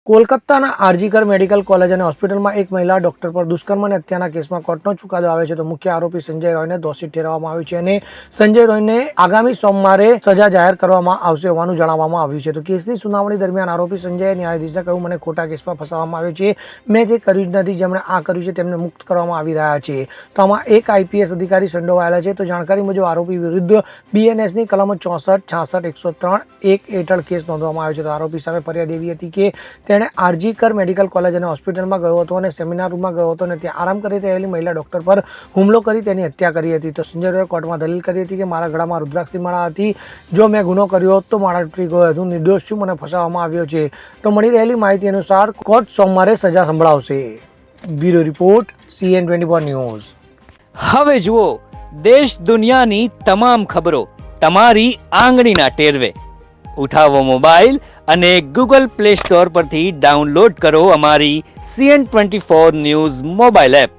કોલકાતાના RG Kar medical college અને હોસ્પિટલમાં એક મહિલા ડોક્ટર પર દુષ્કર્મ અને હત્યાના કેસમાં કોર્ટનો ચુકાદો આવે છે તો મુખ્ય આરોપી સંજય રોયને દોષિત ઠેરવવામાં આવ્યો છે અને સંજય રોયને આગામી સોમવારે સજા જાહેર કરવામાં આવશે હોવાનું જણાવવામાં આવ્યું છે. તો કેસની સુનાવણી દરમિયાન આરોપી સંજયે ન્યાયાધીશને કહ્યું, મને ખોટા કેસમાં ફસાવવામાં આવ્યો છે, મેં તે કર્યું જ નથી, જેમણે આ કર્યું છે તેમને મુક્ત કરવામાં આવી રહ્યા છે. તો આમાં એક આઈપીએસ અધિકારી સંડોવાયેલા છે. તો જાણકારી મુજબ આરોપી વિરુદ્ધ બીએનએસની કલમો 64, 66, 103 હેઠળ કેસ નોંધવામાં આવ્યો છે. તો આરોપી સામે ફરિયાદ એવી હતી કે તેણે આરજીકર મેડિકલ કોલેજ અને હોસ્પિટલમાં ગયો હતો અને સેમિનાર રૂમમાં ગયો હતો અને ત્યાં આરામ કરી રહેલી મહિલા ડોક્ટર પર હુમલો કરી તેની હત્યા કરી હતી. તો સંજય રોયે કોર્ટમાં દલીલ કરી હતી કે મારા ગળામાં રુદ્રાક્ષની માળા હતી, જો મેં ગુનો કર્યો હોત તો માળા તૂટી ગયો હતો, હું નિર્દોષ છું, મને ફસાવવામાં આવ્યો છે. તો મળી રહેલી માહિતી અનુસાર કોર્ટ સોમવારે સજા સંભળાવશે. Bureau report CN24 news. હવે જુઓ દેશ દુનિયાની તમામ ખબરો તમારી આંગળીના ટેરવે. ઉઠાવો મોબાઈલ અને ગૂગલ પ્લે સ્ટોર પરથી ડાઉનલોડ કરો અમારી CN24 ન્યૂઝ મોબાઈલ એપ.